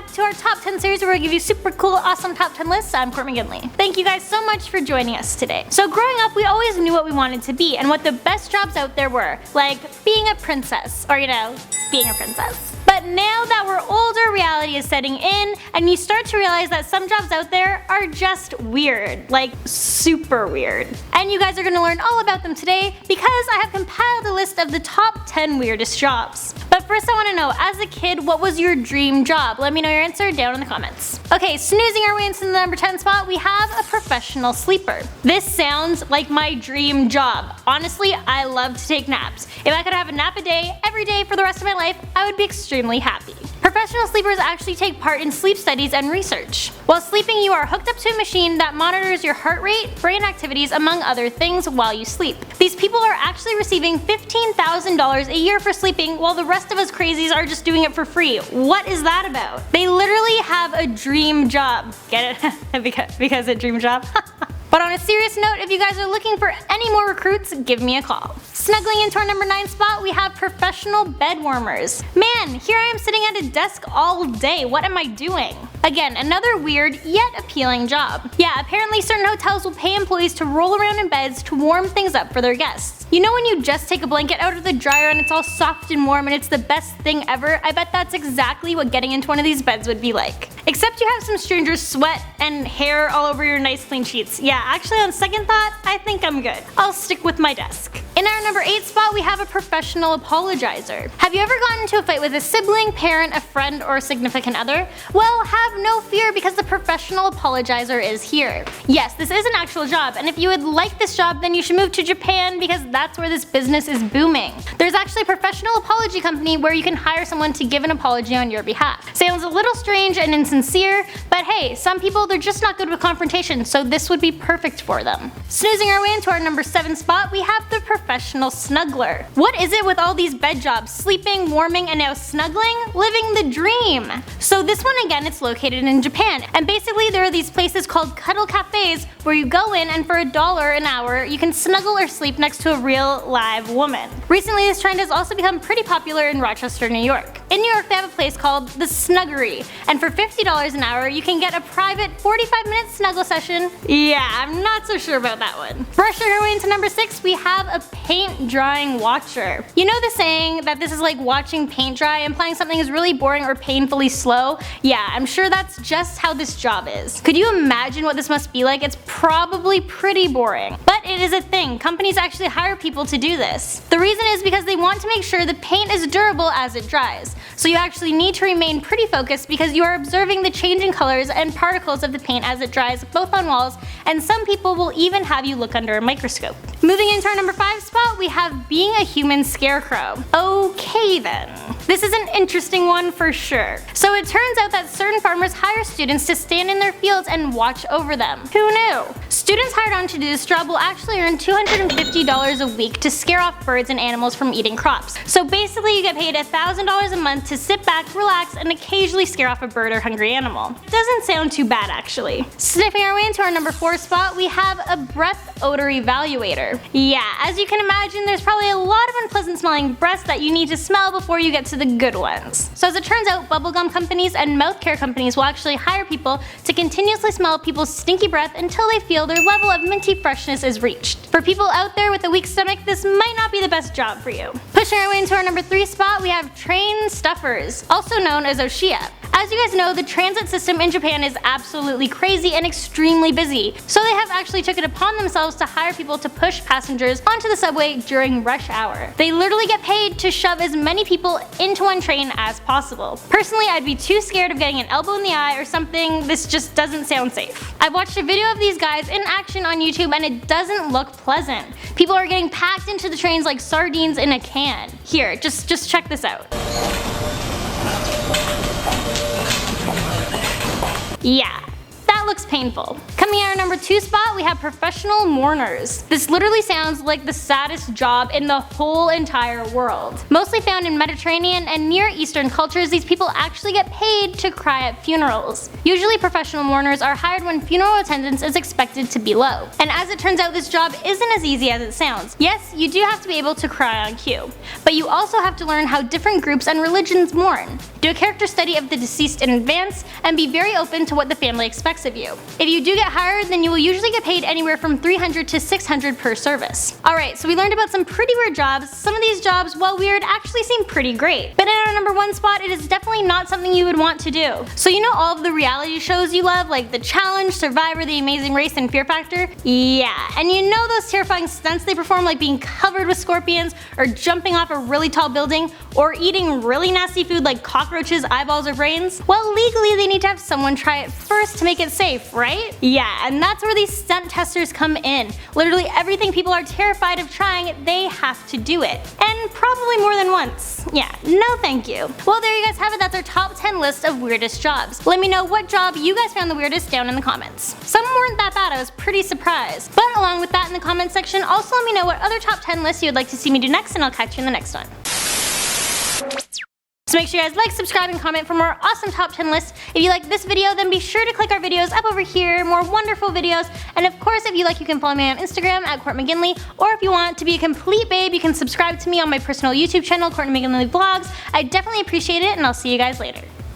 back to our top 10 series where we give you super cool, awesome top 10 lists. I'm Court McGinley. Thank you guys so much for joining us today. So growing up, we always knew what we wanted to be and what the best jobs out there were, like being a princess, or being a princess. But now that we're older, reality is setting in, and you start to realize that some jobs out there are just weird, like super weird. And you guys are gonna learn all about them today because I have compiled a list of the top 10 weirdest jobs. But first I wanna know, as a kid, what was your dream job? Let me know your answer down in the comments. Okay, snoozing our way into the number 10 spot, we have a professional sleeper. This sounds like my dream job. Honestly, I love to take naps. If I could have a nap a day, every day for the rest of my life, I would be extremely happy. Professional sleepers actually take part in sleep studies and research. While sleeping, you are hooked up to a machine that monitors your heart rate, brain activities, among other things while you sleep. These people are actually receiving $15,000 a year for sleeping, while the rest of us crazies are just doing it for free. What is that about? They literally have a dream job. Get it? because a dream job? But on a serious note, if you guys are looking for any more recruits, give me a call. Snuggling into our number 9 spot, we have professional bed warmers. Man, here I am sitting at a desk all day. What am I doing? Again, another weird yet appealing job. Yeah, apparently certain hotels will pay employees to roll around in beds to warm things up for their guests. You know when you just take a blanket out of the dryer and it's all soft and warm and it's the best thing ever? I bet that's exactly what getting into one of these beds would be like. Except you have some stranger's sweat and hair all over your nice clean sheets. Yeah, actually on second thought, I think I'm good. I'll stick with my desk. In our number 8 spot, we have a professional apologizer. Have you ever gotten into a fight with a sibling, parent, a friend, or a significant other? Well, have no fear because the professional apologizer is here. Yes, this is an actual job, and if you would like this job, then you should move to Japan because that's where this business is booming. There's actually a professional apology company where you can hire someone to give an apology on your behalf. Sounds a little strange and insincere, but hey, some people, they're just not good with confrontation, so this would be perfect for them. Snoozing our way into our number 7 spot, we have the professional snuggler. What is it with all these bed jobs? Sleeping, warming, and now snuggling? Living the dream! So this one again, it's located in Japan, and basically there are these places called cuddle cafes where you go in and for $1 an hour you can snuggle or sleep next to a real live woman. Recently this trend has also become pretty popular in Rochester, New York. In New York they have a place called the Snuggery, and for $50 an hour you can get a private 45-minute snuggle session. Yeah, I'm not so sure about that one. Brushing our way into number 6, we have a paint drying watcher. You know the saying that this is like watching paint dry, implying something is really boring or painfully slow? Yeah, I'm sure that's just how this job is. Could you imagine what this must be like? It's probably pretty boring. But it is a thing. Companies actually hire people to do this. The reason is because they want to make sure the paint is durable as it dries. So you actually need to remain pretty focused because you are observing the changing colors and particles of the paint as it dries, both on walls, and some people will even have you look under a microscope. Moving into our number 5 spot, we have being a human scarecrow. Okay then. This is an interesting one for sure. So it turns out that certain farmers hire students to stand in their fields and watch over them. Who knew? Students hired on to do this job will actually earn $250 a week to scare off birds and animals from eating crops. So basically you get paid $1,000 a month to sit back, relax, and occasionally scare off a bird or hungry animal. Doesn't sound too bad actually. Sniffing our way into our number 4 spot, we have a breath odor evaluator. Yeah, as you can imagine, there's probably a lot of unpleasant smelling breaths that you need to smell before you get to the good ones. So as it turns out, bubblegum companies and mouth care companies will actually hire people to continuously smell people's stinky breath until they feel their level of minty freshness is reached. For people out there with a weak stomach, this might not be the best job for you. Pushing our way into our number 3 spot, we have train stuffers, also known as Oshia. As you guys know, the transit system in Japan is absolutely crazy and extremely busy, so they have actually took it upon themselves to hire people to push passengers onto the subway during rush hour. They literally get paid to shove as many people into one train as possible. Personally, I'd be too scared of getting an elbow in the eye or something. This just doesn't sound safe. I've watched a video of these guys in action on YouTube and it doesn't look pleasant. People are getting packed into the trains like sardines in a can. Here, just check this out. Yeah, that looks painful. Coming in at our number 2 spot, we have professional mourners. This literally sounds like the saddest job in the whole entire world. Mostly found in Mediterranean and Near Eastern cultures, these people actually get paid to cry at funerals. Usually professional mourners are hired when funeral attendance is expected to be low. And as it turns out, this job isn't as easy as it sounds. Yes, you do have to be able to cry on cue, but you also have to learn how different groups and religions mourn. Do a character study of the deceased in advance, and be very open to what the family expects of you. If you do get hired, then you will usually get paid anywhere from $300 to $600 per service. Alright, so we learned about some pretty weird jobs. Some of these jobs, while weird, actually seem pretty great. But in our number 1 spot, it is definitely not something you would want to do. So you know all of the reality shows you love, like The Challenge, Survivor, The Amazing Race, and Fear Factor? Yeah, and you know those terrifying stunts they perform, like being covered with scorpions, or jumping off a really tall building, or eating really nasty food like cockroaches, eyeballs, or brains? Well, legally they need to have someone try it first to make it safe, right? Yeah, and that's where these stunt testers come in. Literally everything people are terrified of trying, they have to do it. And probably more than once. Yeah, no thank you. Well, there you guys have it. That's our top 10 list of weirdest jobs. Let me know what job you guys found the weirdest down in the comments. Some weren't that bad, I was pretty surprised. But along with that in the comment section, also let me know what other top 10 lists you would like to see me do next, and I'll catch you in the next one. So make sure you guys like, subscribe, and comment for more awesome top 10 lists. If you like this video, then be sure to click our videos up over here, more wonderful videos. And of course, if you like, you can follow me on Instagram at Court McGinley. Or if you want to be a complete babe, you can subscribe to me on my personal YouTube channel, Court McGinley Vlogs. I definitely appreciate it, and I'll see you guys later.